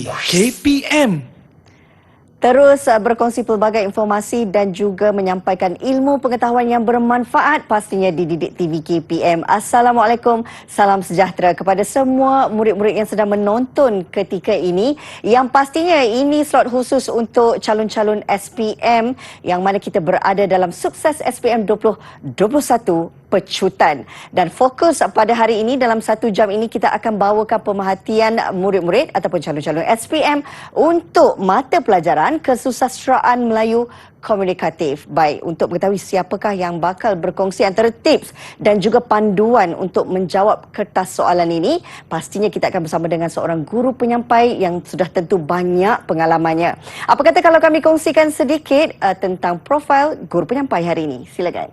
Pagi KPM. Terus berkongsi pelbagai informasi dan juga menyampaikan ilmu pengetahuan yang bermanfaat pastinya di Didik TV KPM. Assalamualaikum, salam sejahtera kepada semua murid-murid yang sedang menonton ketika ini. Yang pastinya ini slot khusus untuk calon-calon SPM yang mana kita berada dalam Sukses SPM 2021 Pecutan. Dan fokus pada hari ini dalam 1 jam ini kita akan bawakan pemerhatian murid-murid ataupun calon-calon SPM untuk mata pelajaran Kesusasteraan Melayu Komunikatif. Baik, untuk mengetahui siapakah yang bakal berkongsi antara tips dan juga panduan untuk menjawab kertas soalan ini, pastinya kita akan bersama dengan seorang guru penyampai yang sudah tentu banyak pengalamannya. Apa kata kalau kami kongsikan sedikit tentang profil guru penyampai hari ini? Silakan.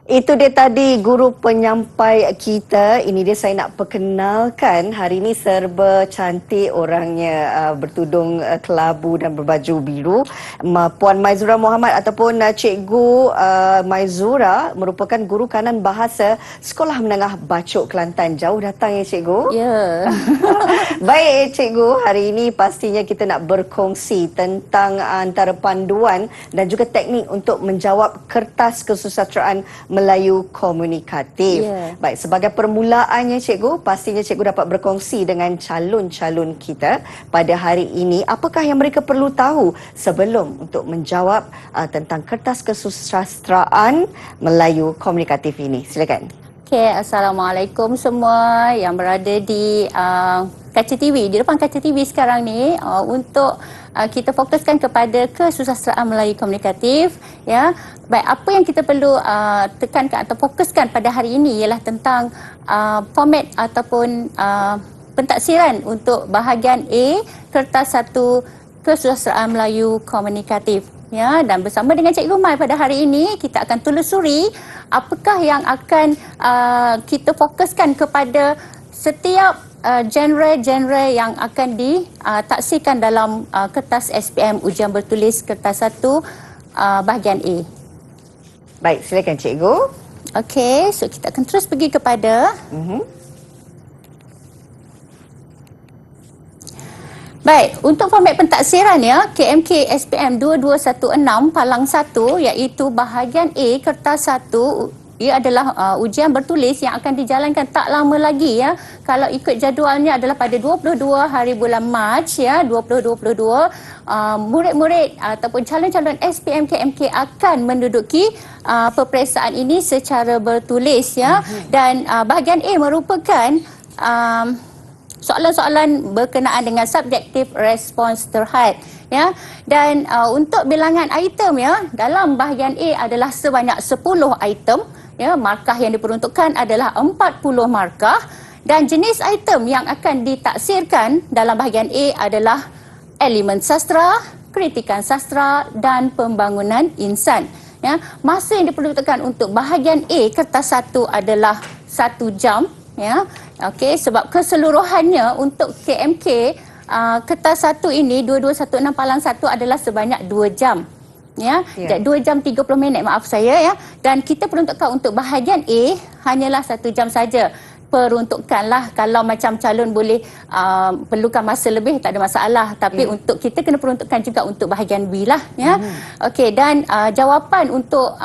Itu dia tadi guru penyampai kita. Ini dia saya nak perkenalkan. Hari ini serba cantik orangnya, bertudung kelabu dan berbaju biru. Puan Maizura Muhammad ataupun Cikgu Maizura merupakan guru kanan bahasa Sekolah Menengah Bacok Kelantan. Jauh datang ya Cikgu? Ya. Baik Cikgu, hari ini pastinya kita nak berkongsi tentang antara panduan dan juga teknik untuk menjawab kertas kesusasteraan Melayu Komunikatif. Baik, sebagai permulaannya Cikgu, pastinya Cikgu dapat berkongsi dengan calon-calon kita pada hari ini. Apakah yang mereka perlu tahu sebelum untuk menjawab tentang kertas kesusasteraan Melayu Komunikatif ini? Silakan. Okey, Assalamualaikum semua yang berada di kaca TV, di depan kaca TV sekarang ni, untuk kita fokuskan kepada kesusasteraan Melayu Komunikatif, ya. Baik, apa yang kita perlu tekankan atau fokuskan pada hari ini ialah tentang format ataupun pentaksiran untuk bahagian A kertas 1 kesusasteraan Melayu Komunikatif. Ya, dan bersama dengan Cikgu Mai pada hari ini kita akan telusuri apakah yang akan kita fokuskan kepada setiap genre-genre yang akan ditaksirkan dalam kertas SPM ujian bertulis kertas 1 bahagian A. Baik, silakan Cikgu. Okey, so kita akan terus pergi kepada Baik, untuk format pentaksiran ya, KMK SPM 2216 Palang 1 iaitu bahagian A kertas 1, ia adalah ujian bertulis yang akan dijalankan tak lama lagi ya. Kalau ikut jadualnya adalah pada 22 hari bulan Mac ya, 2022, murid-murid ataupun calon-calon SPM KMK akan menduduki peperiksaan ini secara bertulis ya. Dan bahagian A merupakan soalan-soalan berkenaan dengan subjektif respons terhad ya. Dan untuk bilangan item ya, dalam bahagian A adalah sebanyak 10 item ya. Markah yang diperuntukkan adalah 40 markah dan jenis item yang akan ditaksirkan dalam bahagian A adalah elemen sastra, kritikan sastra dan pembangunan insan ya. Masa yang diperuntukkan untuk bahagian A kertas 1 adalah 1 jam ya. Okey, sebab keseluruhannya untuk KMK kertas 1 ini 2216 Palang 1 adalah sebanyak 2 jam. Ya, 2 jam 30 minit maaf saya ya. Dan kita peruntukkan untuk bahagian A hanyalah 1 jam saja. Peruntukkanlah, kalau macam calon boleh perlukan masa lebih tak ada masalah, tapi untuk kita kena peruntukkan juga untuk bahagian B lah ya. Okey, dan jawapan untuk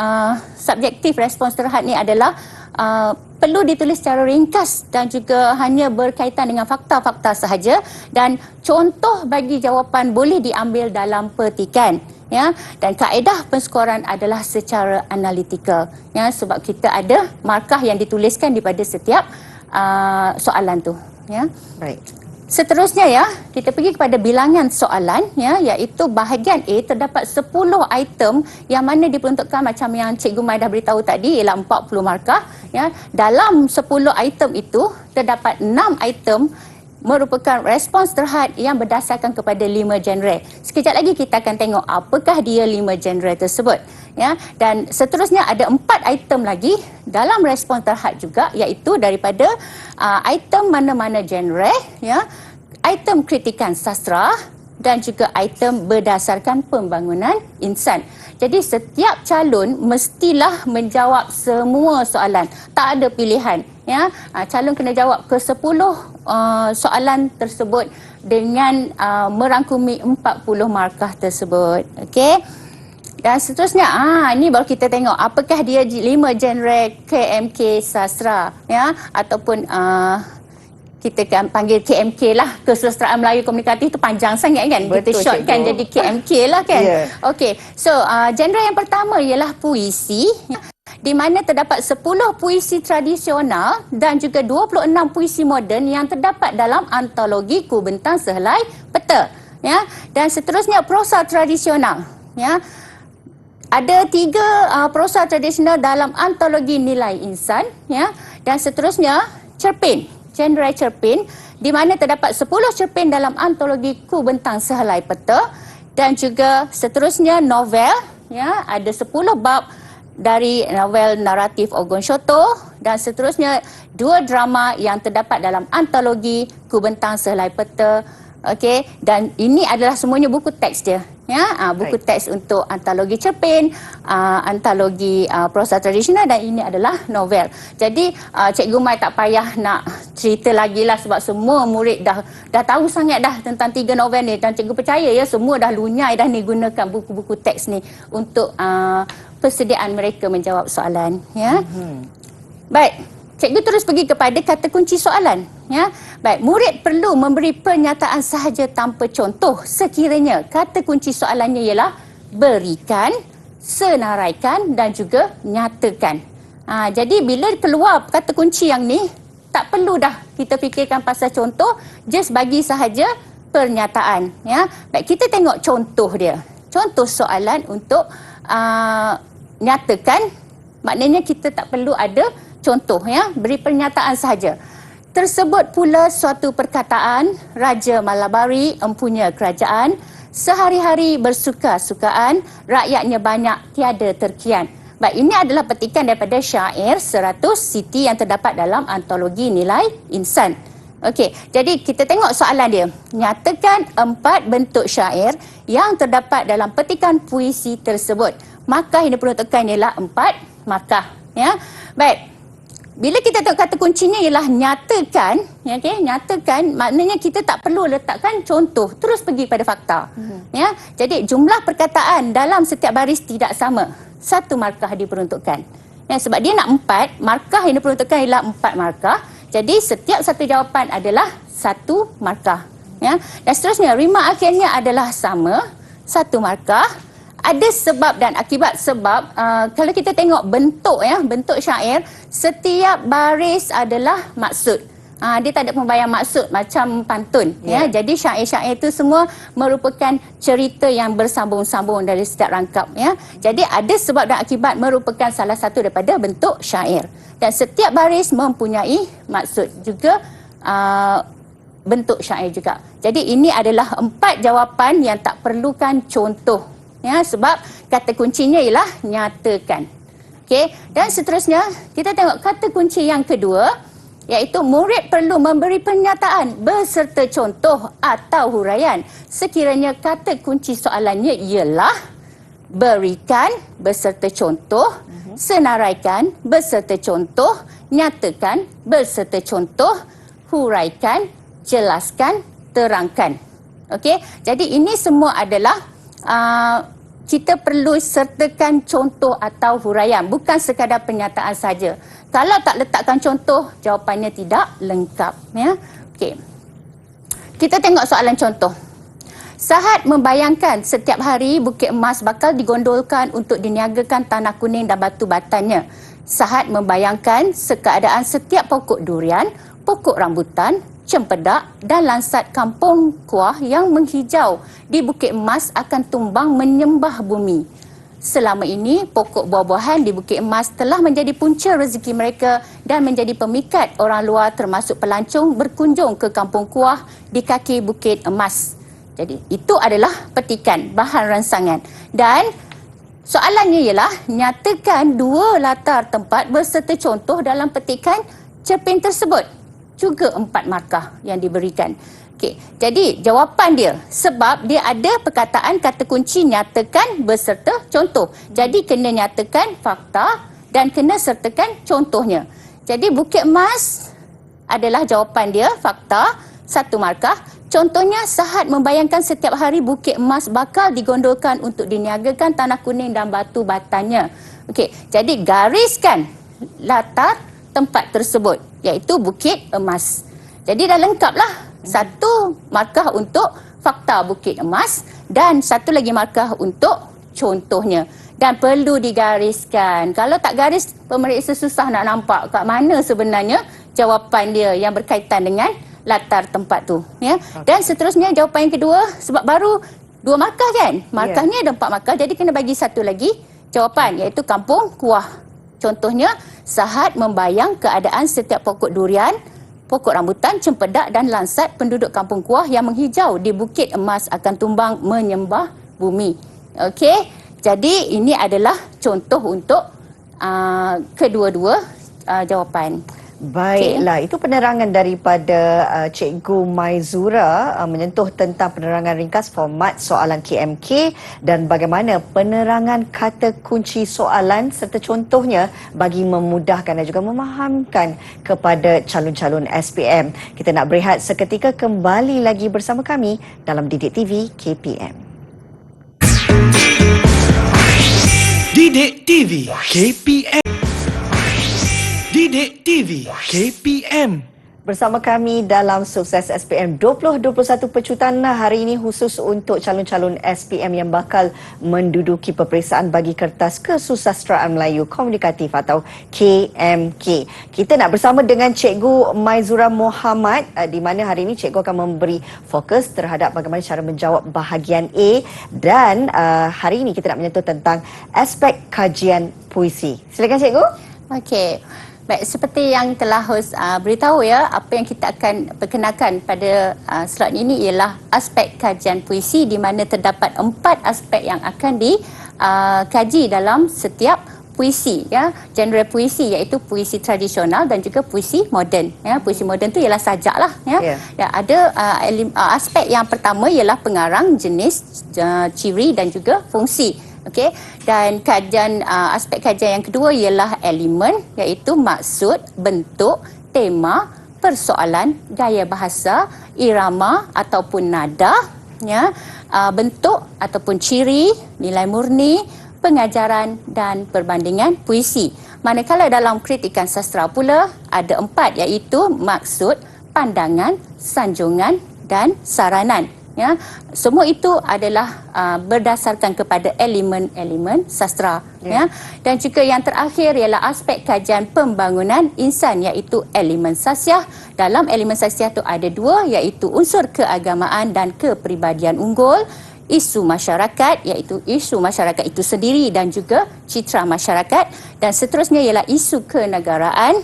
subjektif respons terhad ni adalah perlu ditulis secara ringkas dan juga hanya berkaitan dengan fakta-fakta sahaja, dan contoh bagi jawapan boleh diambil dalam petikan ya. Dan kaedah penskoran adalah secara analitikal ya, sebab kita ada markah yang dituliskan daripada setiap soalan tu ya. Baik. Seterusnya ya, kita pergi kepada bilangan soalan ya, iaitu bahagian A terdapat 10 item yang mana diperuntukkan macam yang Cikgu Mai dah beritahu tadi, ialah 40 markah ya. Dalam 10 item itu terdapat 6 item merupakan respons terhad yang berdasarkan kepada 5 genre. Sekejap lagi kita akan tengok apakah dia 5 genre tersebut. Ya, dan seterusnya ada 4 item lagi dalam respons terhad juga, iaitu daripada item mana-mana genre, ya, item kritikan sastra dan juga item berdasarkan pembangunan insan. Jadi setiap calon mestilah menjawab semua soalan, tak ada pilihan. Ya, calon kena jawab ke 10 soalan tersebut dengan merangkumi 40 markah tersebut. Okey. Dan seterusnya, ini baru kita tengok apakah dia 5 genre KMK sastra, ya, ataupun kita kan panggil KMK lah, Kesusastraan Melayu Komunikatif, itu panjang sangat kan. Betul, kita shortkan cikgu. jadi KMK lah kan. Yeah. Okey, so genre yang pertama ialah puisi, di mana terdapat 10 puisi tradisional dan juga 26 puisi moden yang terdapat dalam antologi Kubentang Sehelai Peta. Ya, dan seterusnya prosa tradisional. Ya, ada 3 prosa tradisional dalam antologi Nilai Insan. Ya, dan seterusnya cerpen, genre cerpen, di mana terdapat 10 cerpen dalam antologi Kubentang Sehelai Peta, dan juga seterusnya novel. Ya, ada 10 bab dari novel naratif Ogon Shoto, dan seterusnya 2 drama yang terdapat dalam antologi Kubentang Sehelai Peta. Okey, dan ini adalah semuanya buku teks dia. Ya, buku teks untuk antologi cerpen, antologi prosa tradisional, dan ini adalah novel. Jadi Cikgu Mai tak payah nak cerita lagi lah, sebab semua murid dah tahu sangat dah tentang 3 novel ni, dan cikgu percaya ya semua dah lunyai dah ni gunakan buku-buku teks ni untuk persediaan mereka menjawab soalan. Ya. Baik, cikgu terus pergi kepada kata kunci soalan. Ya. Baik, murid perlu memberi pernyataan sahaja tanpa contoh sekiranya kata kunci soalannya ialah berikan, senaraikan dan juga nyatakan. Jadi bila keluar kata kunci yang ni, tak perlu dah kita fikirkan pasal contoh, just bagi sahaja pernyataan. Ya. Baik, kita tengok contoh dia. Contoh soalan untuk nyatakan, maknanya kita tak perlu ada contoh, ya, beri pernyataan sahaja. Tersebut pula suatu perkataan, Raja Malabari empunya kerajaan, sehari-hari bersuka-sukaan, rakyatnya banyak tiada terkian. Baik, ini adalah petikan daripada syair 100 siti yang terdapat dalam antologi Nilai Insan. Okey, jadi kita tengok soalan dia. Nyatakan 4 bentuk syair yang terdapat dalam petikan puisi tersebut. Markah yang diperuntukkan ialah 4 markah. Ya. Baik. Bila kita tengok kata kuncinya ialah nyatakan, ya, okay? Nyatakan maknanya kita tak perlu letakkan contoh, terus pergi pada fakta. Ya. Jadi jumlah perkataan dalam setiap baris tidak sama. 1 markah diperuntukkan. Ya, sebab dia nak 4, markah yang diperuntukkan ialah 4 markah. Jadi setiap satu jawapan adalah 1 markah. Ya. Dan seterusnya rima akhirnya adalah sama, 1 markah. Ada sebab dan akibat. Sebab kalau kita tengok bentuk, ya, bentuk syair, setiap baris adalah maksud. Dia tak ada pembayang maksud macam pantun. Ya. Jadi syair-syair itu semua merupakan cerita yang bersambung-sambung dari setiap rangkap. Ya. Jadi ada sebab dan akibat merupakan salah satu daripada bentuk syair. Dan setiap baris mempunyai maksud juga, bentuk syair juga. Jadi ini adalah 4 jawapan yang tak perlukan contoh. Ya, sebab kata kuncinya ialah nyatakan. Okey, dan seterusnya kita tengok kata kunci yang kedua, iaitu murid perlu memberi pernyataan beserta contoh atau huraian sekiranya kata kunci soalannya ialah berikan beserta contoh, senaraikan beserta contoh, nyatakan beserta contoh, huraikan, jelaskan, terangkan. Okey, jadi ini semua adalah kita perlu sertakan contoh atau huraian, bukan sekadar pernyataan saja. Kalau tak letakkan contoh, jawapannya tidak lengkap. Ya. Okey. Kita tengok soalan contoh. Sahat membayangkan setiap hari Bukit Emas bakal digondolkan untuk diniagakan tanah kuning dan batu batannya. Sahat membayangkan keadaan setiap pokok durian, pokok rambutan, cempedak dan lansat kampung kuah yang menghijau di Bukit Emas akan tumbang menyembah bumi. selama ini pokok buah-buahan di Bukit Emas telah menjadi punca rezeki mereka dan menjadi pemikat orang luar termasuk pelancong berkunjung ke Kampung Kuah di kaki Bukit Emas. Jadi itu adalah petikan bahan ransangan. Dan soalannya ialah nyatakan 2 latar tempat berserta contoh dalam petikan cerpen tersebut. Juga 4 markah yang diberikan. Okey, jadi jawapan dia sebab dia ada perkataan kata kunci nyatakan berserta contoh. Jadi kena nyatakan fakta dan kena sertakan contohnya. Jadi Bukit Emas adalah jawapan dia, fakta, 1 markah. Contohnya, Sahat membayangkan setiap hari Bukit Emas bakal digondolkan untuk diniagakan tanah kuning dan batu batannya. Okey, jadi gariskan latar tempat tersebut iaitu Bukit Emas. Jadi dah lengkaplah. 1 markah untuk fakta Bukit Emas dan 1 lagi markah untuk contohnya. Dan perlu digariskan. Kalau tak garis, pemeriksa susah nak nampak kat mana sebenarnya jawapan dia yang berkaitan dengan latar tempat tu. Ya. Dan seterusnya jawapan yang kedua, sebab baru 2 markah kan? Markahnya ada 4 markah, jadi kena bagi 1 lagi jawapan iaitu Kampung Kuah. Contohnya, Sahat membayang keadaan setiap pokok durian, pokok rambutan, cempedak dan lansat penduduk Kampung Kuah yang menghijau di Bukit Emas akan tumbang menyembah bumi. Okey, jadi ini adalah contoh untuk kedua-dua jawapan. Baiklah, itu penerangan daripada Cikgu Maizura menyentuh tentang penerangan ringkas format soalan KMK dan bagaimana penerangan kata kunci soalan serta contohnya bagi memudahkan dan juga memahamkan kepada calon-calon SPM. Kita nak berehat seketika, kembali lagi bersama kami dalam Didik TV KPM. Didik TV KPM. Didik TV KPM. Bersama kami dalam Sukses SPM 2021 pecutan hari ini khusus untuk calon-calon SPM yang bakal menduduki peperiksaan bagi kertas Kesusasteraan Melayu Komunikatif atau KMK. Kita nak bersama dengan Cikgu Maizura Muhammad di mana hari ini cikgu akan memberi fokus terhadap bagaimana cara menjawab bahagian A dan hari ini kita nak menyentuh tentang aspek kajian puisi. Silakan cikgu. Okey. Baik, seperti yang telah host beritahu ya, apa yang kita akan perkenalkan pada slot ini ialah aspek kajian puisi di mana terdapat 4 aspek yang akan dikaji dalam setiap puisi ya. Genre puisi iaitu puisi tradisional dan juga puisi moden ya. Puisi moden tu ialah sajak lah ya. Dan ada aspek yang pertama ialah pengarang, jenis, ciri dan juga fungsi. Okey, dan aspek kajian yang kedua ialah elemen iaitu maksud, bentuk, tema, persoalan, gaya bahasa, irama ataupun nada ya, bentuk ataupun ciri, nilai murni, pengajaran dan perbandingan puisi. Manakala dalam kritikan sastra pula ada 4 iaitu maksud, pandangan, sanjungan dan saranan. Ya, semua itu adalah berdasarkan kepada elemen-elemen sastra. Ya. Dan juga yang terakhir ialah aspek kajian pembangunan insan iaitu elemen sasiah. Dalam elemen sasiah itu ada 2 iaitu unsur keagamaan dan kepribadian unggul, isu masyarakat iaitu isu masyarakat itu sendiri dan juga citra masyarakat, dan seterusnya ialah isu kenegaraan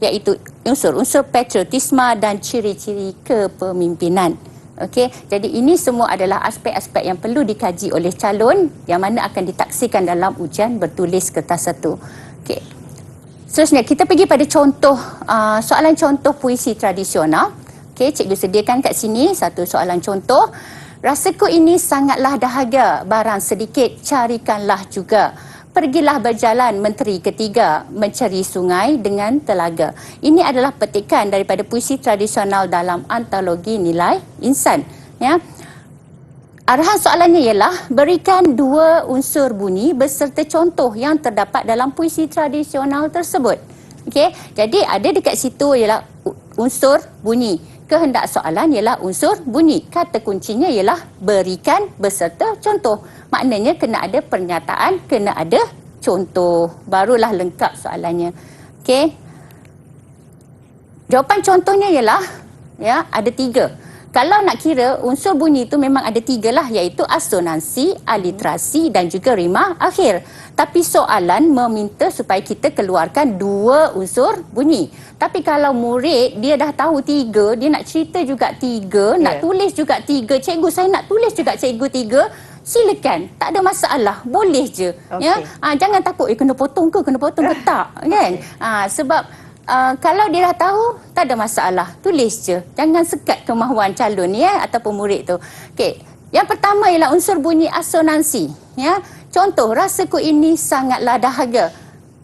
iaitu unsur-unsur patriotisme dan ciri-ciri kepemimpinan. Okey, jadi ini semua adalah aspek-aspek yang perlu dikaji oleh calon yang mana akan ditaksikan dalam ujian bertulis kertas 1. Okey. Seterusnya kita pergi pada contoh soalan contoh puisi tradisional. Okey, cikgu sediakan kat sini satu soalan contoh. Rasaku ini sangatlah dahaga, barang sedikit carikanlah juga. Pergilah berjalan menteri ketiga, mencari sungai dengan telaga. Ini adalah petikan daripada puisi tradisional dalam antologi nilai insan. Ya. Arahan soalannya ialah berikan 2 unsur bunyi beserta contoh yang terdapat dalam puisi tradisional tersebut. Okey, jadi ada dekat situ ialah unsur bunyi. Kehendak soalan ialah unsur bunyi. Kata kuncinya ialah berikan beserta contoh. Maknanya kena ada pernyataan, kena ada contoh. Barulah lengkap soalannya. Okey. Jawapan contohnya ialah ya, ada 3. kalau nak kira unsur bunyi itu memang ada 3 lah, iaitu asonansi, aliterasi dan juga rima akhir. Tapi soalan meminta supaya kita keluarkan 2 unsur bunyi. Tapi kalau murid dia dah tahu 3, dia nak cerita juga 3, nak tulis juga 3, cikgu saya nak tulis juga cikgu 3, silakan, tak ada masalah, boleh je. Ya, jangan takut kena potong ke tak, kan? Sebab kalau dia dah tahu, tak ada masalah, tulis je. Jangan sekat kemahuan calon ataupun murid tu. Okey, yang pertama ialah unsur bunyi asonansi. Ya, contoh, rasaku ini sangatlah dahaga.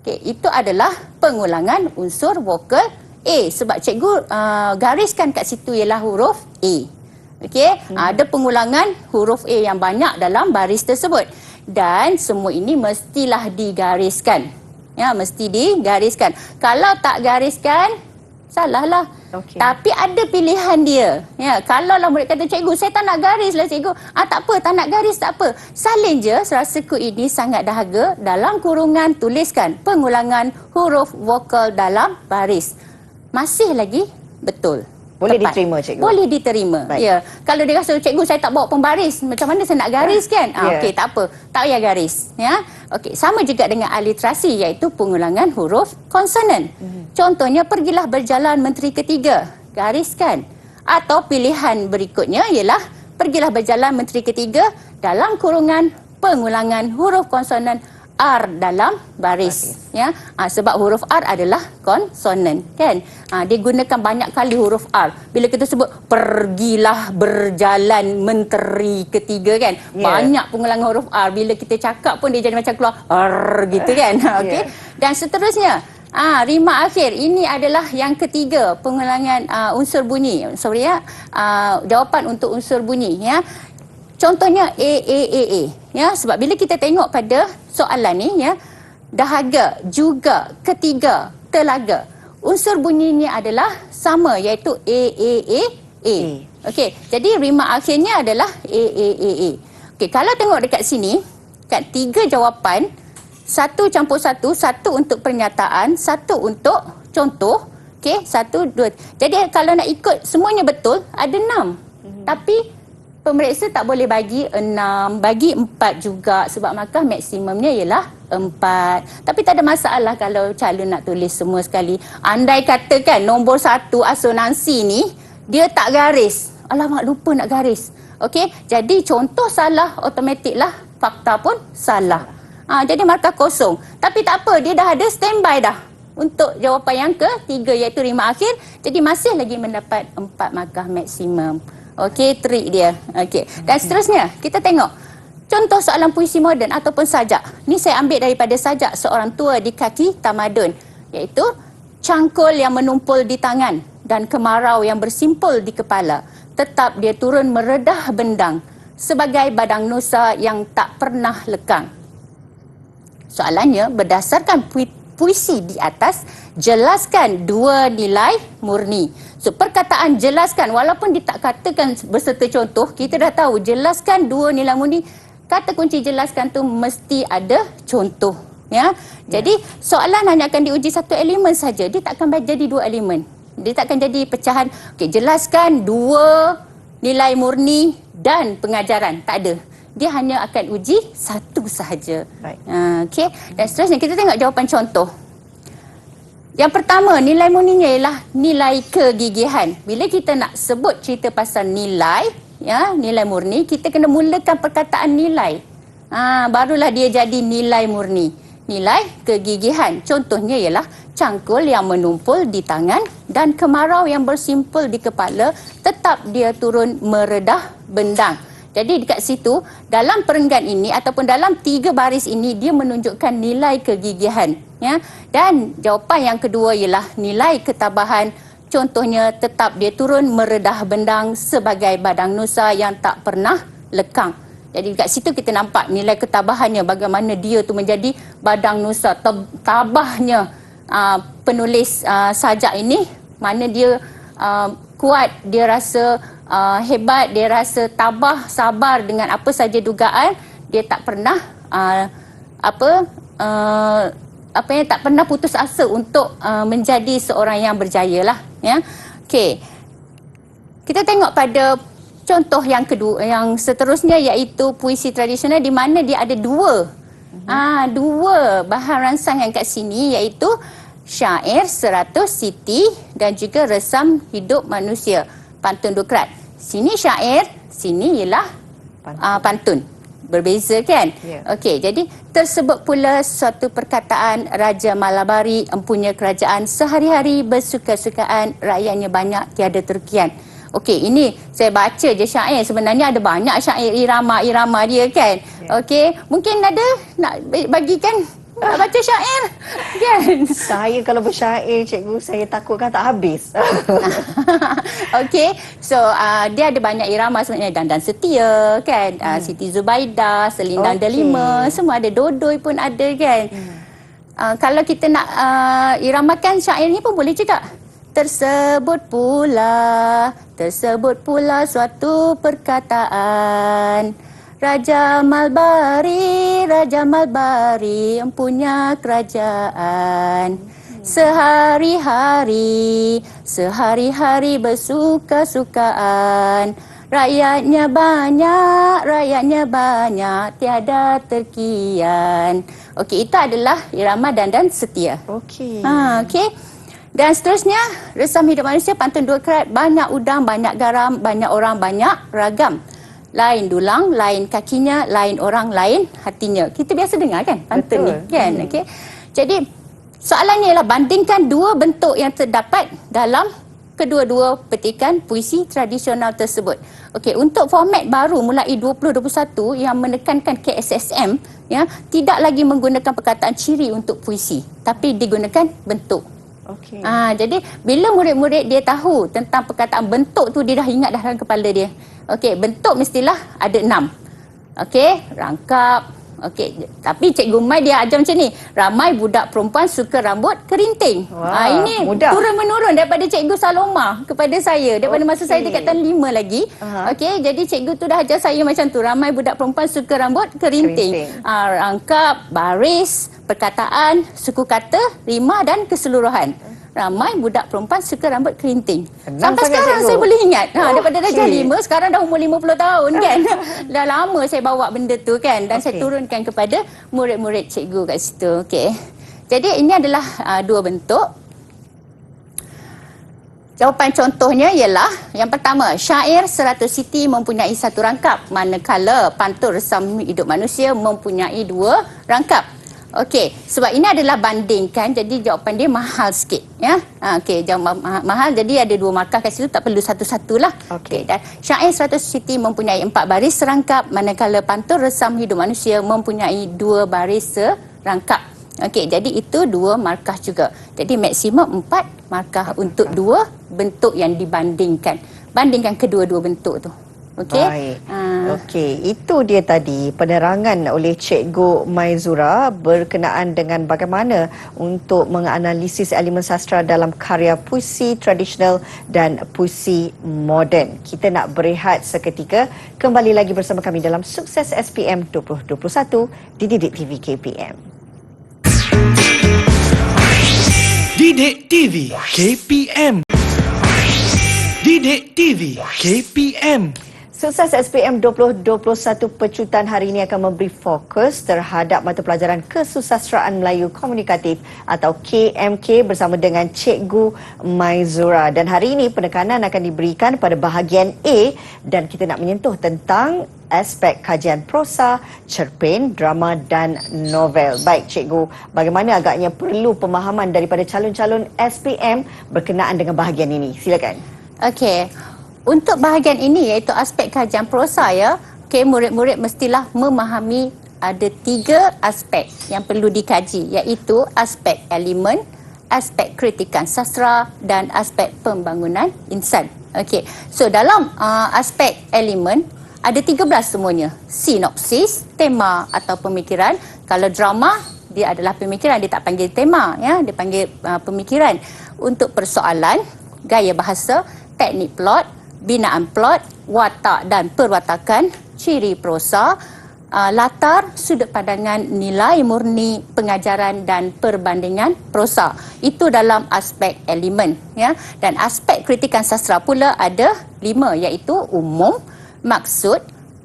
Okey, itu adalah pengulangan unsur vokal A. Sebab cikgu gariskan kat situ ialah huruf A. Okey, ada pengulangan huruf A yang banyak dalam baris tersebut. Dan semua ini mestilah digariskan. Ya, mesti digariskan. Kalau tak gariskan, salahlah. Tapi ada pilihan dia. Ya, kalau lah murid kata, cikgu, saya tak nak garis lah cikgu. Tak apa, tak nak garis, tak apa. Salin je, rasaku ini sangat dahaga. Dalam kurungan, tuliskan pengulangan huruf vokal dalam baris. Masih lagi betul. Boleh tepat. diterima, cikgu? Boleh diterima. Ya. Kalau dia rasa, cikgu saya tak bawa pembaris, macam mana saya nak garis kan? Okey, tak apa. Tak payah garis. Ya. Okey, sama juga dengan aliterasi, iaitu pengulangan huruf konsonan. Contohnya, pergilah berjalan menteri ketiga. Gariskan. Atau pilihan berikutnya ialah, pergilah berjalan menteri ketiga dalam kurungan pengulangan huruf konsonan R dalam baris. Ya, sebab huruf R adalah konsonan, kan? Dia gunakan banyak kali huruf R. Bila kita sebut pergilah berjalan menteri ketiga, kan? Banyak pengulangan huruf R. Bila kita cakap pun dia jadi macam keluar R gitu, kan? Okey. Dan seterusnya, rima akhir. Ini adalah yang ketiga, pengulangan unsur bunyi. Sorry ya. Jawapan untuk unsur bunyi, ya. Contohnya A. Ya, sebab bila kita tengok pada soalan ni, ya, dahaga, juga, ketiga, telaga. Unsur bunyinya adalah sama, iaitu A. Okey, jadi rima akhirnya adalah A. Okey, kalau tengok dekat sini, kat 3 jawapan, 1 campur 1, 1 untuk pernyataan, 1 untuk contoh. Okey, 1, 2. Jadi kalau nak ikut semuanya betul, ada 6. Tapi pemeriksa tak boleh bagi 6, bagi 4 juga, sebab markah maksimumnya ialah 4. Tapi tak ada masalah kalau calon nak tulis semua sekali. Andai katakan nombor 1 asonansi ni, dia tak garis. Alamak, lupa nak garis. Okey, jadi contoh salah, automatiklah fakta pun salah. Jadi markah kosong. Tapi tak apa, dia dah ada standby dah untuk jawapan yang ketiga, iaitu rima akhir. Jadi masih lagi mendapat 4 markah maksimum. Okey, trik dia. Okey. Dan seterusnya, kita tengok contoh soalan puisi moden ataupun sajak. Ni saya ambil daripada sajak seorang tua di kaki tamadun, iaitu cangkul yang menumpul di tangan dan kemarau yang bersimpul di kepala. Tetap dia turun meredah bendang sebagai badang nusa yang tak pernah lekang. Soalannya, berdasarkan puisi di atas, jelaskan 2 nilai murni. So, perkataan jelaskan, walaupun dia tak katakan berserta contoh, kita dah tahu jelaskan 2 nilai murni. Kata kunci jelaskan tu mesti ada contoh. Ya. Jadi, soalan hanya akan diuji 1 elemen saja. Dia tak akan jadi 2 elemen. Dia tak akan jadi pecahan, okey, jelaskan 2 nilai murni dan pengajaran. Tak ada. Dia hanya akan uji 1 sahaja. Okey. Dan seterusnya, kita tengok jawapan contoh. Yang pertama, nilai murninya ialah nilai kegigihan. Bila kita nak sebut cerita pasal nilai, ya, nilai murni, kita kena mulakan perkataan nilai. Barulah dia jadi nilai murni. Nilai kegigihan. Contohnya ialah cangkul yang menumpul di tangan dan kemarau yang bersimpul di kepala, tetap dia turun meredah bendang. Jadi dekat situ, dalam perenggan ini ataupun dalam 3 baris ini, dia menunjukkan nilai kegigihan. Ya? Dan jawapan yang kedua ialah nilai ketabahan. Contohnya, tetap dia turun meredah bendang sebagai badang nusa yang tak pernah lekang. Jadi dekat situ kita nampak nilai ketabahannya, bagaimana dia tu menjadi badang nusa. Tabahnya penulis sajak ini, mana dia kuat, dia rasa hebat, dia rasa tabah, sabar dengan apa saja dugaan. Dia tak pernah tak pernah putus asa untuk menjadi seorang yang berjaya lah. Ya. Okey. kita tengok pada contoh yang kedua, yang seterusnya iaitu puisi tradisional di mana dia ada dua. Dua bahan rangsangan kat sini iaitu syair 100 siti dan juga resam hidup manusia pantun Dukrat. Sini syair, sini ialah pantun. Berbeza kan? Ya. Okey, jadi tersebut pula suatu perkataan Raja Malabari empunya kerajaan sehari-hari bersuka-sukaan, rakyatnya banyak tiada terkian. Okey, ini saya baca je syair. Sebenarnya ada banyak syair irama-irama dia kan. Okey, mungkin ada nak bagikan nak baca syair kan? Saya kalau bersyair, cikgu, saya takut kan tak habis. Okey, so dia ada banyak irama sebenarnya. Dandan Setia kan, Siti Zubaidah, Selindang Delima, semua ada. Dodoi pun ada kan. Kalau kita nak iramakan syair ni pun boleh juga. Tersebut pula suatu perkataan Raja Malbari empunya kerajaan sehari-hari bersuka-sukaan, rakyatnya banyak tiada terkian. Okey, itu adalah irama Dandan Setia. Okey. Okey. Dan seterusnya, resam hidup manusia pantun Dukrat, banyak udang, banyak garam, banyak orang, banyak ragam. Lain dulang, lain kakinya, lain orang, lain hatinya. Kita biasa dengar kan pantun ni kan. Okey. Jadi soalannya ialah bandingkan dua bentuk yang terdapat dalam kedua-dua petikan puisi tradisional tersebut. Okey, untuk format baru mulai 2021 yang menekankan KSSM ya, tidak lagi menggunakan perkataan ciri untuk puisi, tapi digunakan bentuk. Okey. Jadi bila murid-murid dia tahu tentang perkataan bentuk tu, dia dah ingat dah dalam kepala dia. Okey, bentuk mestilah ada 6. Okey, rangkap. Okey, tapi Cikgu Mai dia ajar macam ni. Ramai budak perempuan suka rambut kerinting. Wah, ini mudah. turun-menurun daripada Cikgu Saloma kepada saya. Daripada masa saya dekat tahun 5 lagi. Okey, jadi cikgu tu dah ajar saya macam tu. Ramai budak perempuan suka rambut kerinting. Rangkap, baris, perkataan, suku kata, rima dan keseluruhan. Ramai budak perempuan suka rambut kerinting. Senang Sampai sangat, sekarang cikgu. saya boleh ingat. Daripada darjah Okey. 5, sekarang dah umur 50 tahun kan. Dah lama saya bawa benda tu kan. Dan saya Okey. turunkan kepada murid-murid cikgu kat situ. Okey. Jadi ini adalah dua bentuk. Jawapan contohnya ialah yang pertama, syair 100 siti mempunyai satu rangkap, manakala pantun resam hidup manusia mempunyai 2 rangkap. Okey, sebab ini adalah bandingkan, jadi jawapan dia mahal sikit ya. Okey, jawapan mahal, jadi ada 2 markah kat situ, tak perlu satu-satulah. Okey. Dan syair 100 siti mempunyai 4 baris serangkap, manakala pantun resam hidup manusia mempunyai 2 baris serangkap. Okey, jadi itu 2 markah juga. Jadi maksimum 4 markah untuk 2 bentuk yang dibandingkan. Bandingkan kedua-dua bentuk tu. Okey. Baik. Okey, itu dia tadi penerangan oleh Cikgu Maizura berkenaan dengan bagaimana untuk menganalisis elemen sastra dalam karya puisi tradisional dan puisi moden. Kita nak berehat seketika, kembali lagi bersama kami dalam Sukses SPM 2021 di Didik TV KPM. Didik TV KPM. Didik TV KPM. Sukses SPM 2021 pecutan hari ini akan memberi fokus terhadap mata pelajaran Kesusasteraan Melayu Komunikatif atau KMK bersama dengan Cikgu Maizura. Dan hari ini penekanan akan diberikan pada bahagian A dan kita nak menyentuh tentang aspek kajian prosa, cerpen, drama dan novel. Baik Cikgu, bagaimana agaknya perlu pemahaman daripada calon-calon SPM berkenaan dengan bahagian ini? Silakan. Okey. Untuk bahagian ini iaitu aspek kajian prosa ya. Okey, murid-murid mestilah memahami ada 3 aspek yang perlu dikaji iaitu aspek elemen, aspek kritikan sastra dan aspek pembangunan insan. Okey. So dalam aspek elemen ada 13 semuanya. Sinopsis, tema atau pemikiran. Kalau drama dia adalah pemikiran, dia tak panggil tema ya, dia panggil pemikiran. Untuk persoalan, gaya bahasa, teknik plot, binaan plot, watak dan perwatakan, ciri prosa, latar, sudut pandangan, nilai murni, pengajaran dan perbandingan prosa. Itu dalam aspek elemen, ya. Dan aspek kritikan sastra pula ada 5, iaitu umum, maksud,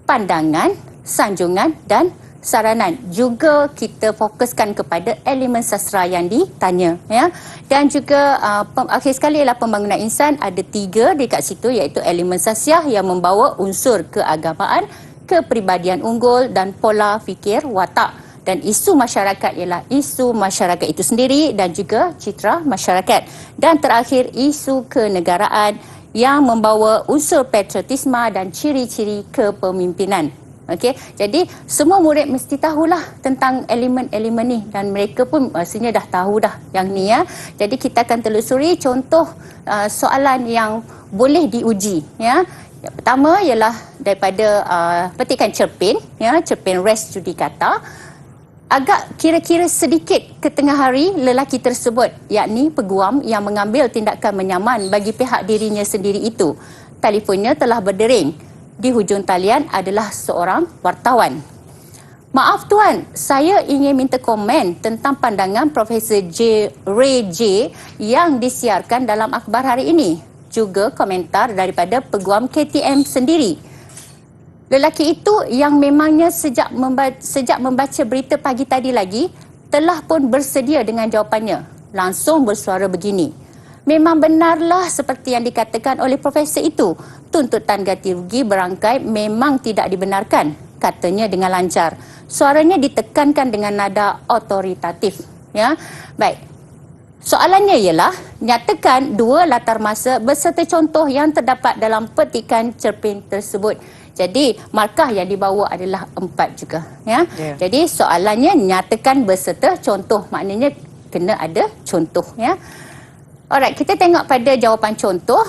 pandangan, sanjungan dan saranan. Juga kita fokuskan kepada elemen sastra yang ditanya, ya. Dan juga akhir sekali ialah pembangunan insan, ada 3 dekat situ, iaitu elemen sasiah yang membawa unsur keagamaan, kepribadian unggul dan pola fikir watak. Dan isu masyarakat ialah isu masyarakat itu sendiri dan juga citra masyarakat. Dan terakhir, isu kenegaraan yang membawa unsur patriotisme dan ciri-ciri kepemimpinan. Okey, jadi semua murid mesti tahulah tentang elemen-elemen ni, dan mereka pun rasanya dah tahu dah yang ni, ya. Jadi kita akan telusuri contoh soalan yang boleh diuji, ya. Yang pertama ialah daripada petikan cerpen, ya, cerpen res judicata. Agak kira-kira sedikit ke tengah hari lelaki tersebut, yakni peguam yang mengambil tindakan menyaman bagi pihak dirinya sendiri itu. Telefonnya telah berdering. Di hujung talian adalah seorang wartawan. Maaf tuan, saya ingin minta komen tentang pandangan Profesor Ray J yang disiarkan dalam akhbar hari ini. Juga komentar daripada peguam KTM sendiri. Lelaki itu yang memangnya sejak membaca berita pagi tadi lagi telah pun bersedia dengan jawapannya. Langsung bersuara begini. Memang benarlah seperti yang dikatakan oleh profesor itu. Tuntutan ganti rugi berangkai memang tidak dibenarkan, katanya dengan lancar. Suaranya ditekankan dengan nada otoritatif, ya. Baik. Soalannya ialah, nyatakan 2 latar masa beserta contoh yang terdapat dalam petikan cerpen tersebut. Jadi, markah yang dibawa adalah 4 juga, ya. Yeah. Jadi, soalannya nyatakan beserta contoh, maknanya kena ada contoh, ya. Alright, kita tengok pada jawapan contoh.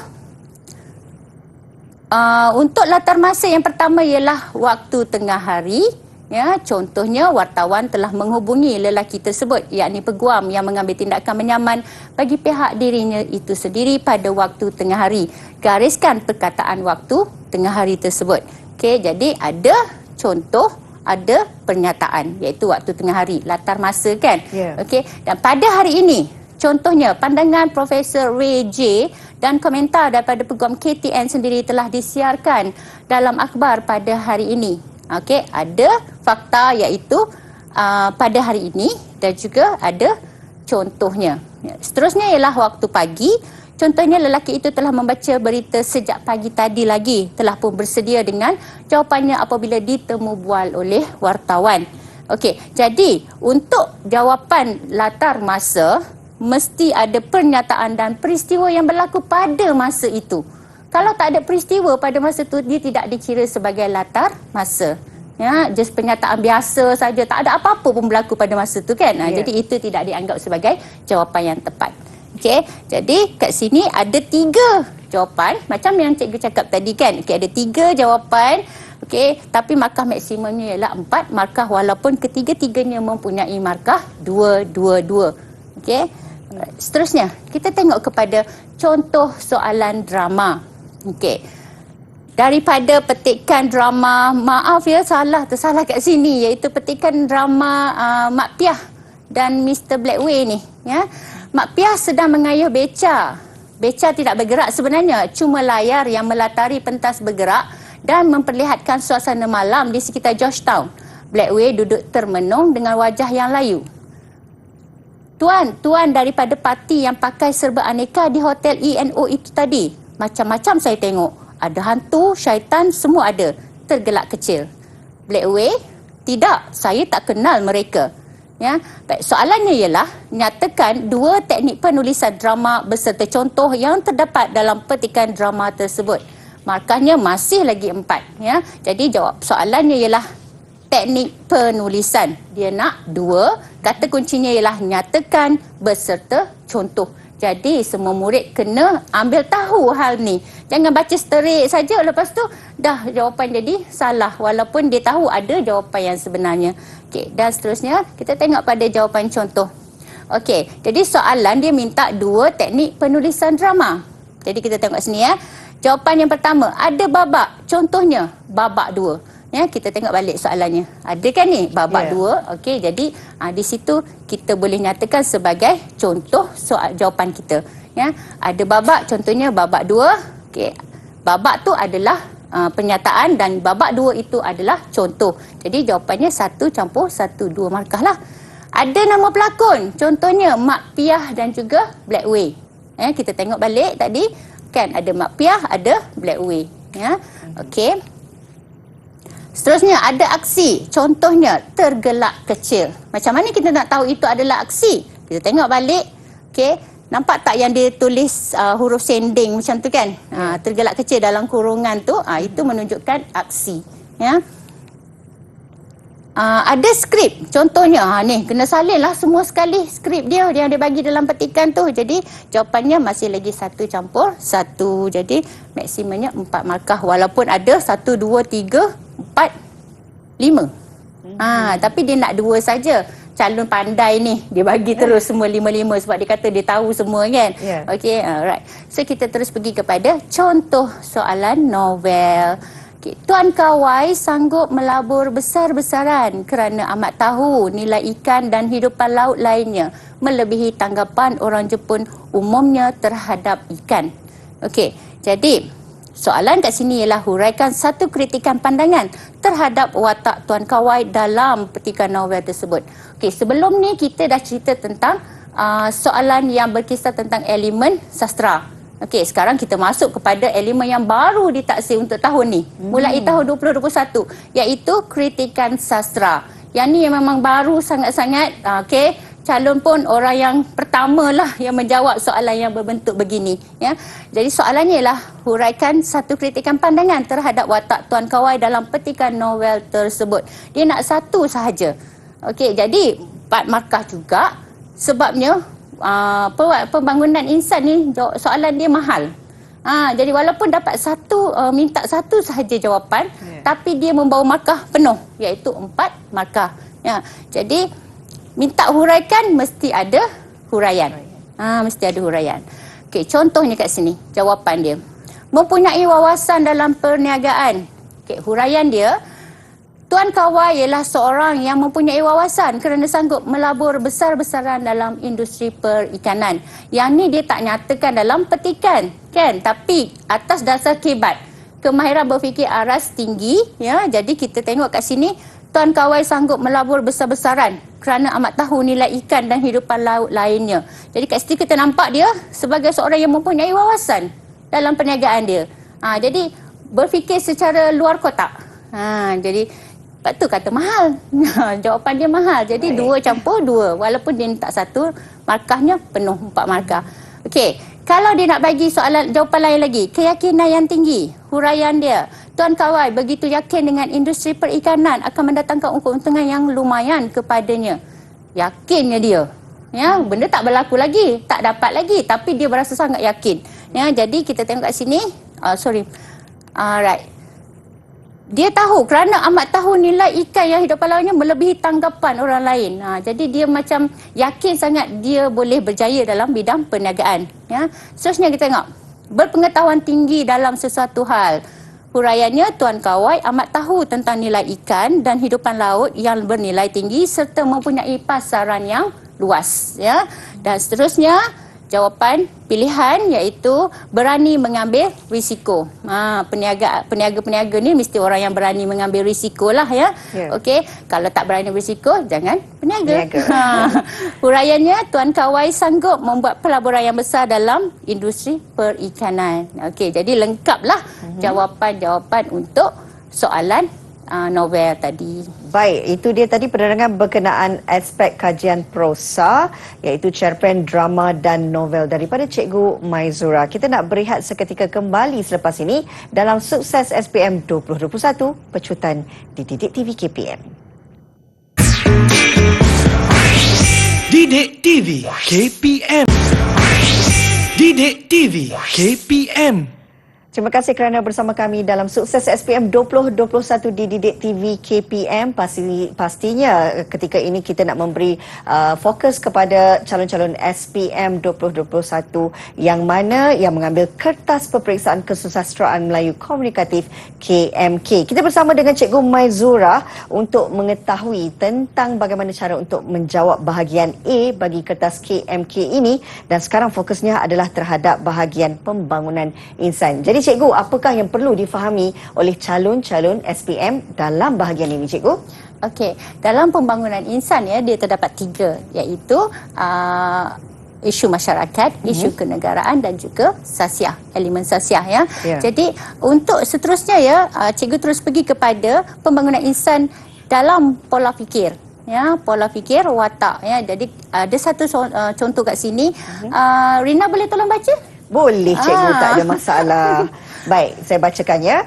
Untuk latar masa yang pertama ialah waktu tengah hari. Ya, contohnya wartawan telah menghubungi lelaki tersebut, yakni peguam yang mengambil tindakan menyaman bagi pihak dirinya itu sendiri pada waktu tengah hari. Gariskan perkataan waktu tengah hari tersebut. Okey, jadi ada contoh, ada pernyataan, iaitu waktu tengah hari, latar masa, kan? Yeah. Okey, dan pada hari ini, contohnya pandangan Profesor Ray J dan komentar daripada peguam KTN sendiri telah disiarkan dalam akhbar pada hari ini. Okey, ada fakta iaitu pada hari ini dan juga ada contohnya. Seterusnya ialah waktu pagi. Contohnya lelaki itu telah membaca berita sejak pagi tadi lagi. Telah pun bersedia dengan jawapannya apabila ditemu bual oleh wartawan. Okey, jadi untuk jawapan latar masa mesti ada pernyataan dan peristiwa yang berlaku pada masa itu. Kalau tak ada peristiwa pada masa itu, dia tidak dikira sebagai latar masa. Ya, just pernyataan biasa saja, tak ada apa-apa pun berlaku pada masa itu, kan? Yeah. Jadi itu tidak dianggap sebagai jawapan yang tepat. Okey, jadi kat sini ada 3 jawapan macam yang cikgu cakap tadi, kan? Okey, ada 3 jawapan. Okey, tapi markah maksimumnya ialah 4 markah walaupun ketiga-tiganya mempunyai markah 2-2-2. Okey. Seterusnya, kita tengok kepada contoh soalan drama. Okey. Daripada petikan drama, maaf ya, tersalah kat sini, iaitu petikan drama Mak Piah dan Mr. Blackway ni, ya. Mak Piah sedang mengayuh beca. Beca tidak bergerak sebenarnya, cuma layar yang melatari pentas bergerak dan memperlihatkan suasana malam di sekitar Georgetown. Blackway duduk termenung dengan wajah yang layu. Tuan daripada parti yang pakai serba aneka di hotel ENO itu tadi. Macam-macam saya tengok. Ada hantu, syaitan, semua ada. Tergelak kecil. Blackway, tidak, saya tak kenal mereka. Ya, baik, soalannya ialah, nyatakan 2 teknik penulisan drama beserta contoh yang terdapat dalam petikan drama tersebut. Markahnya masih lagi 4. Ya, jadi jawab soalannya ialah teknik penulisan. Dia nak 2. Kata kuncinya ialah nyatakan beserta contoh. Jadi semua murid kena ambil tahu hal ni. Jangan baca straight saja lepas tu dah jawapan jadi salah walaupun dia tahu ada jawapan yang sebenarnya. Okey, dan seterusnya kita tengok pada jawapan contoh. Okey, jadi soalan dia minta 2 teknik penulisan drama. Jadi kita tengok sini, ya. Jawapan yang pertama, ada babak. Contohnya babak 2. Ya, kita tengok balik soalannya. Ada kan ni babak Ya. 2. Okey, jadi di situ kita boleh nyatakan sebagai contoh soal jawapan kita. Ya, ada babak, contohnya babak 2. Okey. Babak tu adalah pernyataan dan babak 2 itu adalah contoh. Jadi jawapannya 1 campur 1, 2 markah lah. Ada nama pelakon, contohnya Mak Piah dan juga Blackway. Kita tengok balik tadi, kan ada Mak Piah, ada Blackway. Ya, okey. Seterusnya ada aksi, contohnya tergelak kecil. Macam mana kita nak tahu itu adalah aksi? Kita tengok balik, okey. Nampak tak yang dia tulis huruf sending macam tu kan? Tergelak kecil dalam kurungan tu, itu menunjukkan aksi. Ya. Ada skrip, contohnya ni kena salin lah semua sekali skrip dia yang dia bagi dalam petikan tu. Jadi jawapannya masih lagi 1 campur 1. Jadi maksimumnya 4 markah walaupun ada 1, 2, 3, 4, 5. Tapi dia nak 2 saja. Calon pandai ni dia bagi terus semua 5-5 sebab dia kata dia tahu semua kan. Okey, alright. So kita terus pergi kepada contoh soalan novel. Tuan Kawai sanggup melabur besar-besaran kerana amat tahu nilai ikan dan hidupan laut lainnya melebihi tanggapan orang Jepun umumnya terhadap ikan. Okey, jadi soalan kat sini ialah huraikan satu kritikan pandangan terhadap watak Tuan Kawai dalam petikan novel tersebut. Okey, sebelum ni kita dah cerita tentang soalan yang berkisah tentang elemen sastra. Okey, sekarang kita masuk kepada elemen yang baru ditaksir untuk tahun ni. Mulai tahun 2021, iaitu kritikan sastra. Yang ni yang memang baru sangat-sangat. Okey, calon pun orang yang pertama lah yang menjawab soalan yang berbentuk begini. Ya. Jadi soalannya ialah huraikan satu kritikan pandangan terhadap watak Tuan Kawai dalam petikan novel tersebut. Dia nak 1 sahaja. Okey, jadi 4 markah juga sebabnya pembangunan insan ni soalan dia mahal. Jadi walaupun dapat minta 1 sahaja jawapan, tapi dia membawa markah penuh iaitu 4 markah. Ya. Jadi minta huraikan mesti ada huraian. Mesti ada huraian. Okey, contohnya kat sini jawapan dia. Mempunyai wawasan dalam perniagaan. Okey, huraian dia, Tuan Kawai ialah seorang yang mempunyai wawasan kerana sanggup melabur besar-besaran dalam industri perikanan. Yang ni dia tak nyatakan dalam petikan, kan? Tapi atas dasar kibat, kemahiran berfikir aras tinggi, ya. Jadi kita tengok kat sini, Tuan Kawai sanggup melabur besar-besaran kerana amat tahu nilai ikan dan hidupan laut lainnya. Jadi kat situ kita nampak dia sebagai seorang yang mempunyai wawasan dalam perniagaan dia. Jadi berfikir secara luar kotak. Jadi lepas tu kata mahal. Jawapan dia mahal. Jadi 2 campur 2. Walaupun dia tak 1, markahnya penuh 4 markah. Okey, kalau dia nak bagi soalan jawapan lain lagi, keyakinan yang tinggi, huraian dia. Tuan Kawai begitu yakin dengan industri perikanan akan mendatangkan keuntungan yang lumayan kepadanya. Yakinnya dia. Ya, benda tak berlaku lagi, tak dapat lagi, tapi dia berasa sangat yakin. Ya, jadi kita tengok kat sini. Alright. Dia tahu kerana amat tahu nilai ikan yang hidupan lautnya melebihi tanggapan orang lain. Jadi dia macam yakin sangat dia boleh berjaya dalam bidang perniagaan. Ya. Seterusnya kita tengok. Berpengetahuan tinggi dalam sesuatu hal. Huraiannya, Tuan Kawai amat tahu tentang nilai ikan dan hidupan laut yang bernilai tinggi serta mempunyai pasaran yang luas. Ya. Dan seterusnya, jawapan pilihan iaitu berani mengambil risiko. Peniaga-peniaga ni mesti orang yang berani mengambil risiko lah ya. Okey, kalau tak berani berisiko jangan peniaga. Huraiannya, Tuan Kawai sanggup membuat pelaburan yang besar dalam industri perikanan. Okey, jadi lengkaplah jawapan-jawapan untuk soalan novel tadi. Baik, itu dia tadi penerangan berkenaan aspek kajian prosa iaitu cerpen drama dan novel daripada Cikgu Maizura. Kita nak berehat seketika kembali selepas ini dalam Sukses SPM 2021 Pecutan Didik TV KPM. Didik TV KPM. Didik TV KPM. Terima kasih kerana bersama kami dalam Sukses SPM 2021 di Didik TV KPM. Pastinya ketika ini kita nak memberi fokus kepada calon-calon SPM 2021 yang mengambil kertas peperiksaan kesusasteraan Melayu Komunikatif KMK. Kita bersama dengan Cikgu Maizura untuk mengetahui tentang bagaimana cara untuk menjawab bahagian A bagi kertas KMK ini, dan sekarang fokusnya adalah terhadap bahagian pembangunan insan. Jadi Cikgu, apakah yang perlu difahami oleh calon-calon SPM dalam bahagian ini, Cikgu? Okey, dalam pembangunan insan dia terdapat 3, iaitu isu masyarakat, isu kenegaraan dan juga sasiah, elemen sasiah Jadi untuk seterusnya cikgu terus pergi kepada pembangunan insan dalam pola fikir. Pola fikir watak Jadi ada satu contoh kat sini. Rina boleh tolong baca? Boleh Cikgu, tak ada masalah. Baik, saya bacakan ya.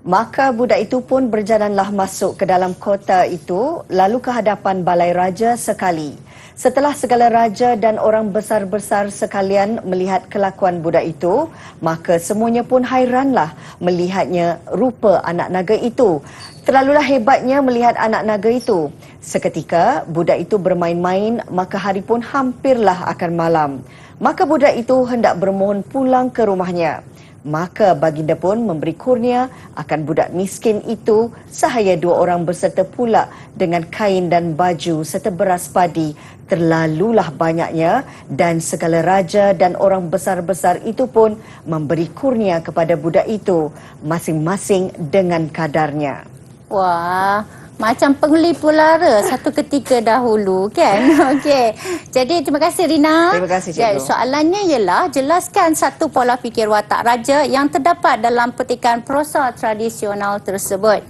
Maka budak itu pun berjalanlah masuk ke dalam kota itu, lalu ke hadapan balai raja sekali. Setelah segala raja dan orang besar-besar sekalian melihat kelakuan budak itu, maka semuanya pun hairanlah melihatnya rupa anak naga itu. Terlalulah hebatnya melihat anak naga itu. Seketika budak itu bermain-main, maka hari pun hampirlah akan malam. Maka budak itu hendak bermohon pulang ke rumahnya. Maka baginda pun memberi kurnia akan budak miskin itu sahaya 2 orang berserta pula dengan kain dan baju serta beras padi. Terlalulah banyaknya, dan segala raja dan orang besar-besar itu pun memberi kurnia kepada budak itu, masing-masing dengan kadarnya. Wah, macam penglipu lara satu ketika dahulu kan. Okey. Jadi terima kasih Rina. Terima kasih Cikgu. Soalannya ialah jelaskan satu pola fikir watak raja yang terdapat dalam petikan prosa tradisional tersebut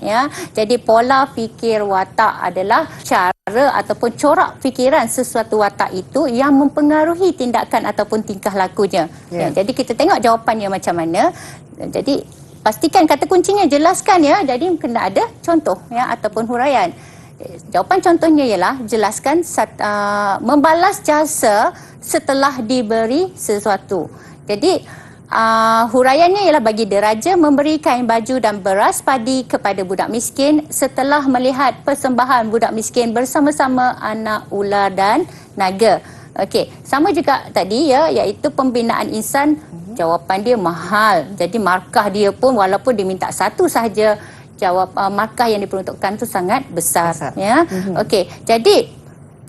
Jadi pola fikir watak adalah cara ataupun corak fikiran sesuatu watak itu yang mempengaruhi tindakan ataupun tingkah lakunya. Jadi kita tengok jawapannya macam mana. Jadi pastikan kata kuncinya jelaskan jadi kena ada contoh ataupun huraian. Jawapan contohnya ialah jelaskan membalas jasa setelah diberi sesuatu. Jadi huraiannya ialah bagi deraja memberi kain baju dan beras padi kepada budak miskin setelah melihat persembahan budak miskin bersama-sama anak ular dan naga. Okey, sama juga tadi iaitu pembinaan insan. Jawapan dia mahal. Jadi markah dia pun walaupun dia minta satu sahaja, markah yang diperuntukkan tu sangat besar. Okey. Jadi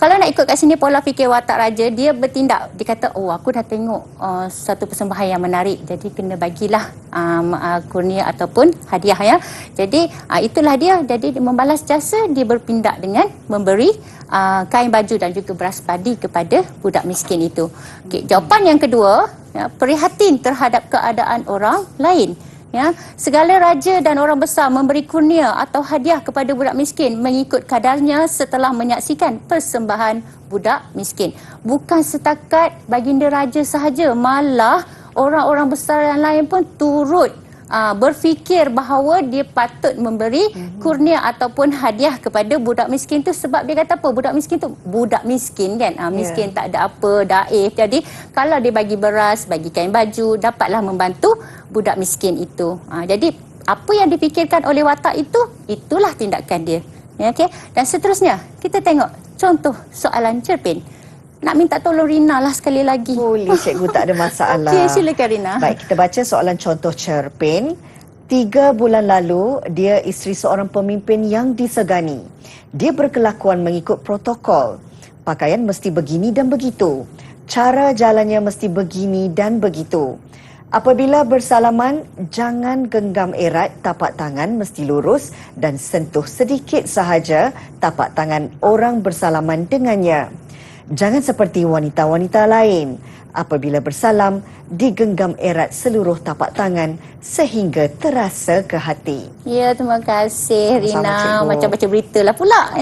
kalau nak ikut kat sini pola fikir watak raja, dia bertindak, dia kata aku dah tengok satu persembahan yang menarik, jadi kena bagilah kurnia ataupun hadiah Jadi itulah dia. Jadi dia membalas jasa, dia bertindak dengan memberi kain baju dan juga beras padi kepada budak miskin itu. Okey, jawapan yang kedua, prihatin terhadap keadaan orang lain. Segala raja dan orang besar memberi kurnia atau hadiah kepada budak miskin mengikut kadarnya setelah menyaksikan persembahan budak miskin. Bukan setakat baginda raja sahaja, malah orang-orang besar yang lain pun turut berfikir bahawa dia patut memberi kurnia ataupun hadiah kepada budak miskin tu, sebab dia kata apa? Budak miskin tu budak miskin kan, miskin tak ada apa, daif. Jadi kalau dia bagi beras, bagi kain baju, dapatlah membantu budak miskin itu. Jadi apa yang dipikirkan oleh watak itu, itulah tindakan dia. Okey. Dan seterusnya kita tengok contoh soalan cerpen. Nak minta tolong Rina lah sekali lagi. Boleh Cikgu, tak ada masalah. Okey, silakan Rina. Baik, kita baca soalan contoh cerpen. 3 bulan lalu, dia isteri seorang pemimpin yang disegani. Dia berkelakuan mengikut protokol. Pakaian mesti begini dan begitu. Cara jalannya mesti begini dan begitu. Apabila bersalaman, jangan genggam erat, tapak tangan mesti lurus dan sentuh sedikit sahaja tapak tangan orang bersalaman dengannya. Jangan seperti wanita-wanita lain. Apabila bersalam, digenggam erat seluruh tapak tangan sehingga terasa ke hati. Ya, terima kasih Rina. Cikgu. Macam baca berita lah pula.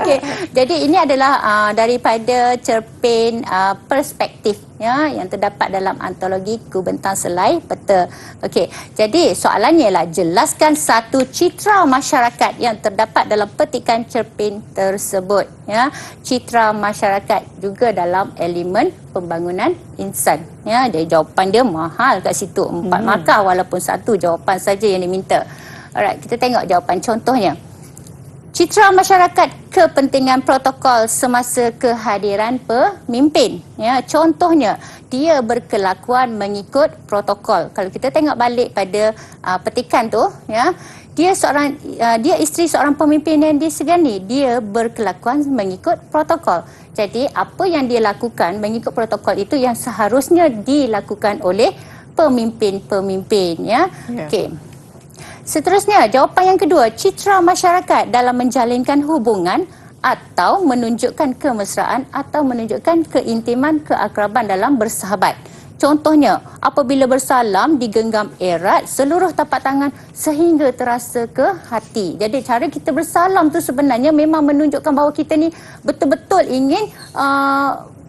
Okey. Jadi ini adalah daripada cerpen perspektif ya yang terdapat dalam antologi Kubentang Selai Peta. Okey, jadi soalannya ialah jelaskan satu citra masyarakat yang terdapat dalam petikan cerpen tersebut, ya. Citra masyarakat juga dalam elemen pembangunan insan, ya. Jadi jawapan dia mahal kat situ, 4 markah walaupun satu jawapan saja yang diminta. Alright, kita tengok jawapan contohnya. Citra masyarakat kepentingan protokol semasa kehadiran pemimpin. Ya, contohnya, dia berkelakuan mengikut protokol. Kalau kita tengok balik pada petikan tu, ya, dia isteri seorang pemimpin yang disegani. Dia berkelakuan mengikut protokol. Jadi, apa yang dia lakukan mengikut protokol itu yang seharusnya dilakukan oleh pemimpin-pemimpin. Ya, okey. Seterusnya, jawapan yang kedua, citra masyarakat dalam menjalinkan hubungan atau menunjukkan kemesraan atau menunjukkan keintiman keakraban dalam bersahabat. Contohnya, apabila bersalam digenggam erat seluruh tapak tangan sehingga terasa ke hati. Jadi cara kita bersalam tu sebenarnya memang menunjukkan bahawa kita ni betul-betul ingin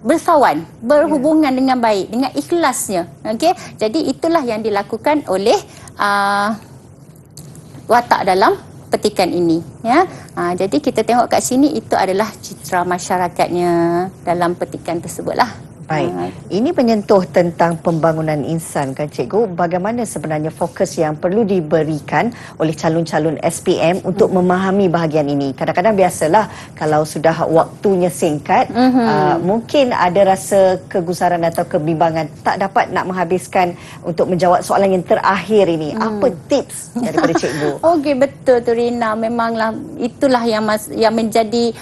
bersawan, berhubungan dengan baik, dengan ikhlasnya. Okey, jadi itulah yang dilakukan oleh watak dalam petikan ini, ya. Jadi kita tengok kat sini itu adalah citra masyarakatnya dalam petikan tersebutlah. Baik. Ini menyentuh tentang pembangunan insan kan cikgu. Bagaimana sebenarnya fokus yang perlu diberikan oleh calon-calon SPM untuk memahami bahagian ini. Kadang-kadang biasalah kalau sudah waktunya singkat, mungkin ada rasa kegusaran atau kebimbangan, tak dapat nak menghabiskan untuk menjawab soalan yang terakhir ini. Apa tips daripada cikgu? Okey, betul tu Rina. Memanglah itulah yang menjadi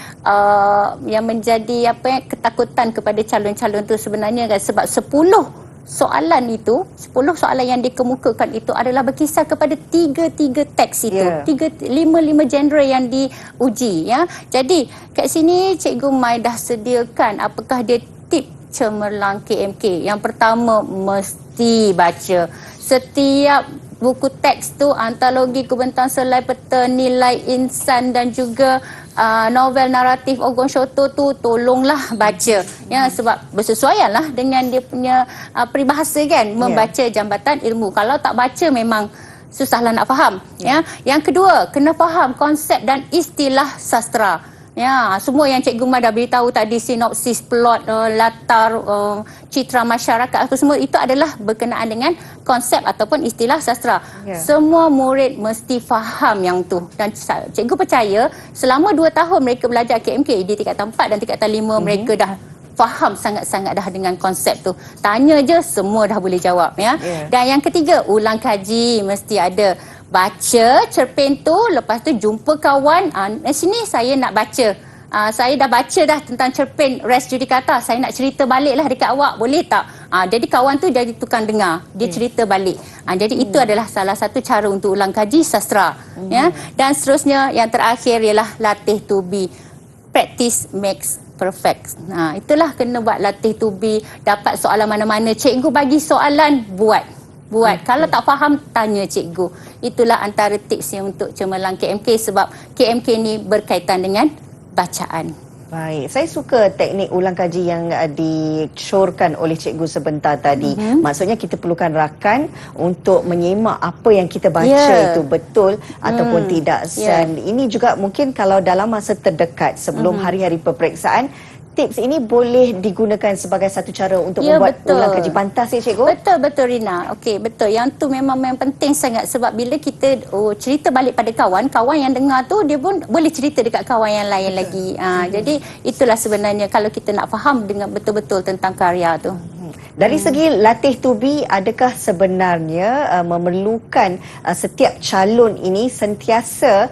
ketakutan kepada calon-calon tu sebenarnya kan, sebab 10 soalan yang dikemukakan itu adalah berkisar kepada 3 teks itu, 5 genre yang diuji, ya. Jadi kat sini Cikgu Mai dah sediakan apakah dia tip cemerlang KMK. Yang pertama, mesti baca setiap buku teks tu, antologi Kubentang Selai Peta, Nilai Insan dan juga novel naratif Ogon Shoto tu tolonglah baca, ya, sebab bersesuaianlah dengan dia punya peribahasa kan, membaca jambatan ilmu. Kalau tak baca memang susahlah nak faham, ya. Yang kedua, kena faham konsep dan istilah sastra. Ya, semua yang Cikgu Mai dah beritahu tadi, sinopsis, plot, latar, citra masyarakat, apa semua itu adalah berkenaan dengan konsep ataupun istilah sastra. Semua murid mesti faham yang tu. Dan Cikgu percaya selama 2 tahun mereka belajar KMK di tingkatan 4 dan tingkatan 5, mereka dah faham sangat-sangat dah dengan konsep tu. Tanya je semua dah boleh jawab, ya. Dan yang ketiga, ulang kaji mesti ada. Baca cerpen tu, lepas tu jumpa kawan. Sini saya nak baca. Saya dah baca dah tentang cerpen Res Judicata. Saya nak cerita balik lah dekat awak. Boleh tak? Jadi kawan tu jadi tukang dengar. Dia cerita balik. Jadi itu adalah salah satu cara untuk ulang kaji sastra. Ya? Dan seterusnya, yang terakhir ialah latih to be. Practice makes perfect. Itulah kena buat latih to be. Dapat soalan mana-mana, cikgu bagi soalan, buat. Kalau tak faham, tanya cikgu. Itulah antara tipsnya untuk cemerlang KMK, sebab KMK ni berkaitan dengan bacaan. Baik, saya suka teknik ulang kaji yang disyorkan oleh cikgu sebentar tadi. Maksudnya kita perlukan rakan untuk menyemak apa yang kita baca itu betul ataupun tidak. Dan ini juga mungkin kalau dalam masa terdekat sebelum hari-hari peperiksaan, tips ini boleh digunakan sebagai satu cara untuk membuat ulang kaji pantas, ya cikgu? Betul Rina. Okey, betul. Yang tu memang penting sangat, sebab bila kita cerita balik pada kawan yang dengar tu, dia pun boleh cerita dekat kawan yang lain lagi. Jadi itulah sebenarnya kalau kita nak faham dengan betul-betul tentang karya tu. Dari segi latih to be, adakah sebenarnya memerlukan setiap calon ini sentiasa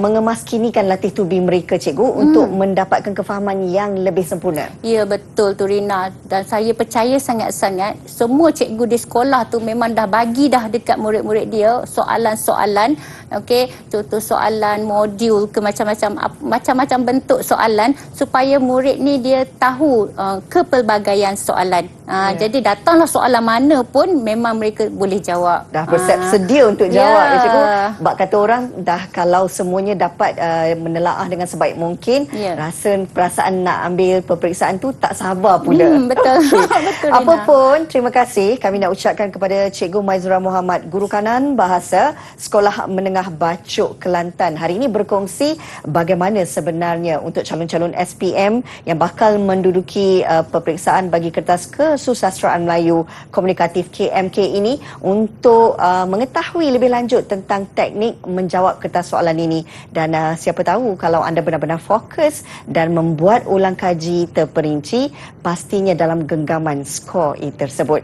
mengemaskinikan latih to be mereka, cikgu, untuk mendapatkan kefahaman yang lebih sempurna? Ya, betul tu Rina. Dan saya percaya sangat-sangat semua cikgu di sekolah tu memang dah bagi dah dekat murid-murid dia soalan-soalan. Okey, contoh soalan modul ke macam-macam bentuk soalan, supaya murid ni dia tahu kepelbagaian soalan. Jadi datanglah soalan mana pun memang mereka boleh jawab. Dah sedia untuk jawab Ya. cikgu. Bak kata orang dah kalau semuanya dapat menelaah dengan sebaik mungkin, Ya. rasa perasaan nak ambil peperiksaan tu tak sabar pula. Betul. Okey. Betul, Rina. Apa pun, terima kasih kami nak ucapkan kepada Cikgu Maizura Muhammad, Guru Kanan Bahasa Sekolah Menengah Bacok Kelantan. Hari ini berkongsi bagaimana sebenarnya untuk calon-calon SPM yang bakal menduduki peperiksaan bagi kertas Kesusasteraan Melayu Komunikatif KMK ini untuk mengetahui lebih lanjut tentang teknik menjawab kertas soalan ini. Dan siapa tahu kalau anda benar-benar fokus dan membuat ulang kaji terperinci, pastinya dalam genggaman skor tersebut.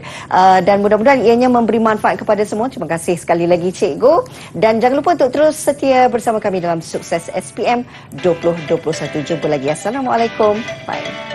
Dan mudah-mudahan ianya memberi manfaat kepada semua. Terima kasih sekali lagi cikgu. Dan jangan lupa untuk terus setia bersama kami dalam Sukses SPM 2021. Jumpa lagi. Assalamualaikum. Bye.